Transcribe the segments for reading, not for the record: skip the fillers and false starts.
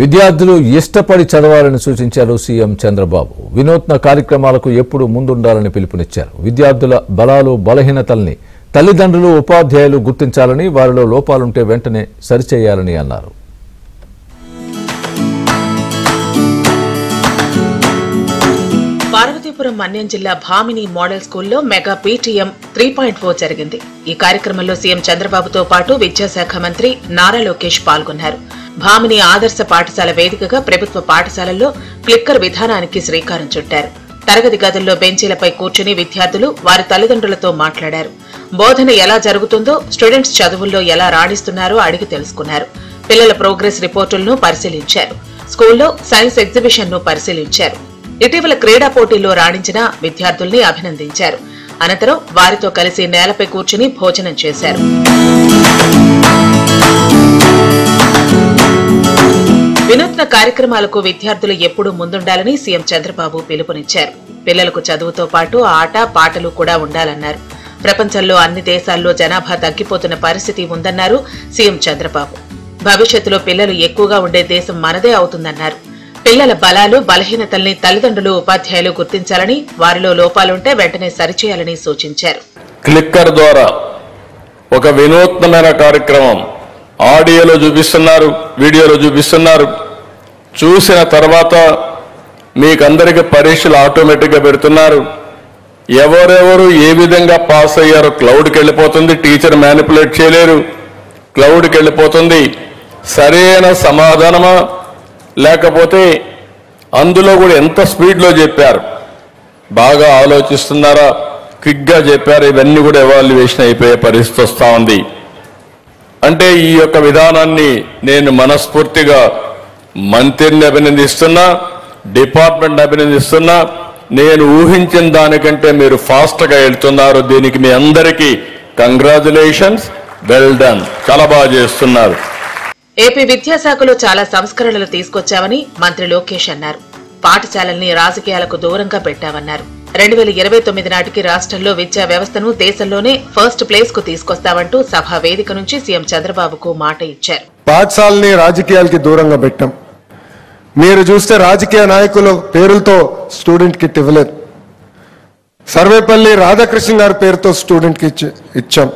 విద్యార్థులు ఇష్టపడి చదవాలని సూచించారు సీఎం చంద్రబాబు. వినూత్న కార్యక్రమాలకు ఎప్పుడు ముందుండాలని పిలుపునిచ్చారు. విద్యార్థుల బలాలు బలహీనతల్ని తల్లిదండ్రులు ఉపాధ్యాయులు గుర్తించాలని, వారిలో లోపాలుంటే వెంటనే సరిచేయాలని అన్నారు. పార్వతీపురం మన్యం జిల్లా భామిని మోడల్ స్కూల్లో మెగా పీటీఎం 3.4 జరిగింది. ఈ కార్యక్రమంలో సీఎం చంద్రబాబుతో పాటు విద్యాశాఖ మంత్రి నారా లోకేష్ పాల్గొన్నారు. భామిని ఆదర్శ పాఠశాల వేదికగా ప్రభుత్వ పాఠశాలల్లో క్లిక్కర్ విధానానికి శ్రీకారం చుట్టారు. తరగతి గదుల్లో బెంచీలపై కూర్చుని విద్యార్థులు వారి తల్లిదండ్రులతో మాట్లాడారు. బోధన ఎలా జరుగుతుందో, స్టూడెంట్స్ చదువుల్లో ఎలా రాణిస్తున్నారో అడిగి తెలుసుకున్నారు. పిల్లల ప్రోగ్రెస్ రిపోర్టులను పరిశీలించారు. స్కూల్లో సైన్స్ ఎగ్జిబిషన్ ను పరిశీలించారు. ఇటీవల క్రీడా పోటీల్లో రాణించిన విద్యార్థుల్ని అభినందించారు. అనంతరం వారితో కలిసి నేలపై కూర్చుని భోజనం చేశారు. వినూత్న కార్యక్రమాలకు విద్యార్థులు ఎప్పుడూ ముందుండాలని సీఎం చంద్రబాబు పిలుపునిచ్చారు. పిల్లలకు చదువుతో పాటు ఆట పాటలు కూడా ఉండాలన్నారు. ప్రపంచంలో అన్ని దేశాల్లో జనాభా తగ్గిపోతున్న పరిస్థితి ఉందన్నారు సీఎం చంద్రబాబు. భవిష్యత్తులో పిల్లలు ఎక్కువగా ఉండే దేశం మనదే అవుతుందన్నారు. పిల్లల బలాలు బలహీనతల్ని తల్లిదండ్రులు ఉపాధ్యాయులు గుర్తించాలని, వారిలో లోపాలుంటే వెంటనే సరిచేయాలని సూచించారు. క్లిక్కర్ ద్వారా ఒక వినూత్నమైన కార్యక్రమం ఆడియోలో చూపిస్తున్నారు, వీడియోలో చూపిస్తున్నారు. చూసిన తర్వాత మీకందరికీ పరీక్షలు ఆటోమేటిక్గా పెడుతున్నారు. ఎవరెవరు ఏ విధంగా పాస్ అయ్యారో క్లౌడ్కి వెళ్ళిపోతుంది. టీచర్ మ్యానిపులేట్ చేయలేరు, క్లౌడ్కి వెళ్ళిపోతుంది. సరైన సమాధానమా లేకపోతే అందులో కూడా ఎంత స్పీడ్లో చెప్పారు, బాగా ఆలోచిస్తున్నారా, క్విక్గా చెప్పారు, ఇవన్నీ కూడా ఎవాల్యుయేషన్ అయిపోయే పరిస్థితి వస్తూ ఉంది. అంటే ఈ యొక్క విధానాన్ని నేను మనస్ఫూర్తిగా మంత్రిని అభినందిస్తున్నా, డిపార్ట్మెంట్ అభినందిస్తున్నా. నేను ఊహించిన దానికంటే మీరు ఫాస్ట్గా వెళ్తున్నారు. దీనికి మీ అందరికీ కంగ్రాచులేషన్స్, వెల్ డన్, చాలా బాగా చేస్తున్నారు. ఏపీ విద్యాశాఖలో చాలా సంస్కరణలు తీసుకొచ్చామని మంత్రి లోకేష్ అన్నారు. పాఠశాలల్ని రాజకీయాలకు దూరంగా పెట్టామన్నారు. 2029 నాటికి రాష్ట్రంలో విద్యా వ్యవస్థను దేశంలోనే ఫస్ట్ ప్లేస్ కు తీసుకొస్తామంటూ సభా వేదిక నుంచి సీఎం చంద్రబాబుకు మాట ఇచ్చారు. పాఠశాలని రాజకీయాలకి దూరంగా పెట్టాం. మీరు చూస్తే రాజకీయ నాయకుల పేరులతో స్టూడెంట్ కిట్ ఇవ్వలేదు. సర్వేపల్లి రాధాకృష్ణ గారి పేరుతో స్టూడెంట్ కిట్ ఇచ్చాం.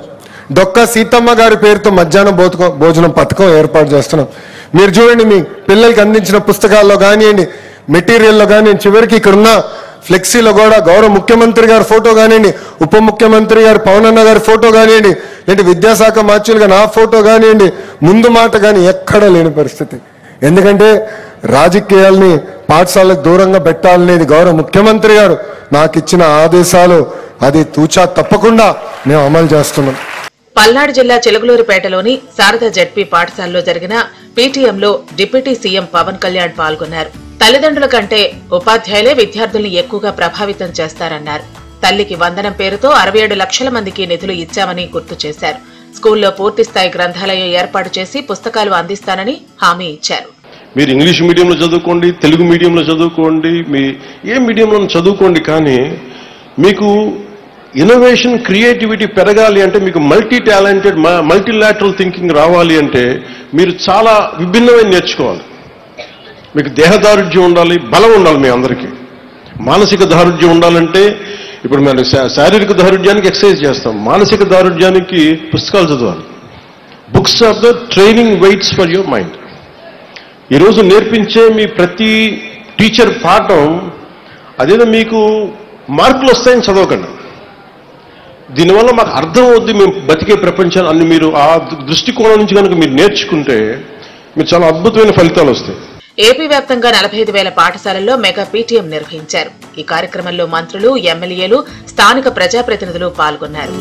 డొక్కా సీతమ్మ గారి పేరుతో మధ్యాహ్నం భోజనం పథకం ఏర్పాటు చేస్తున్నాం. మీరు చూడండి, మీ పిల్లలకి అందించిన పుస్తకాల్లో కానివ్వండి, మెటీరియల్లో కానివ్వండి, చివరికి ఇక్కడున్న ఫ్లెక్సీలో కూడా గౌరవ ముఖ్యమంత్రి గారి ఫోటో కానివ్వండి, ఉప ముఖ్యమంత్రి గారు పవన్ అన్న గారి ఫోటో కానివ్వండి, లేదంటే విద్యాశాఖ మార్చులుగా నా ఫోటో కానివ్వండి, ముందు మాట కానీ ఎక్కడా లేని పరిస్థితి. ఎందుకంటే రాజకీయాల్ని పాఠశాలకు దూరంగా పెట్టాలనేది గౌరవ ముఖ్యమంత్రి గారు నాకు ఇచ్చిన ఆదేశాలు. అది తూచా తప్పకుండా మేము అమలు చేస్తున్నాం. పల్నాడు జిల్లా చిలుగులూరుపేటలోని శారదా జెడ్పీ పాఠశాలలో జరిగిన పీటీఎంలో డిప్యూటీ సీఎం పవన్ కళ్యాణ్ పాల్గొన్నారు. తల్లిదండ్రుల కంటే ఉపాధ్యాయులే విద్యార్థుల్ని ఎక్కువగా ప్రభావితం చేస్తారన్నారు. తల్లికి వందనం పేరుతో 67 లక్షల మందికి నిధులు ఇచ్చామని గుర్తు చేశారు. స్కూల్లో పూర్తిస్థాయి గ్రంథాలయం ఏర్పాటు చేసి పుస్తకాలు అందిస్తానని హామీ ఇచ్చారు. మీరు ఇంగ్లీష్ మీడియంలో చదువుకోండి, తెలుగు మీడియంలో చదువుకోండి, మీ ఏ మీడియంలో చదువుకోండి, కానీ మీకు ఇన్నోవేషన్ క్రియేటివిటీ పెరగాలి అంటే, మీకు మల్టీ టాలెంటెడ్ మల్టీలాటరల్ థింకింగ్ రావాలి అంటే మీరు చాలా విభిన్నమైన నేర్చుకోవాలి. మీకు దేహదారుఢ్యం ఉండాలి, బలం ఉండాలి. మీ అందరికీ మానసిక దారుఢ్యం ఉండాలంటే, ఇప్పుడు మనం శారీరక దారుఢ్యానికి ఎక్సర్సైజ్ చేస్తాం, మానసిక దారుఢ్యానికి పుస్తకాలు చదవాలి. Books are the training weights for your mind. ఈరోజు నేర్పించే మీ ప్రతి టీచర్ పాఠం అదేదో మీకు మార్కులు వస్తాయని చదవకండి. దీనివల్ల మాకు అర్థం అవుద్ది, మేము బతికే ప్రపంచాన్ని అన్ని మీరు ఆ దృష్టికోణం నుంచి కనుక మీరు నేర్చుకుంటే మీరు చాలా అద్భుతమైన ఫలితాలు వస్తాయి. ఏపీ వ్యాప్తంగా 45,000 పాఠశాలల్లో మెగా పీటీఎం నిర్వహించారు. ఈ కార్యక్రమంలో మంత్రులు, ఎమ్మెల్యేలు, స్థానిక ప్రజాప్రతినిధులు పాల్గొన్నారు.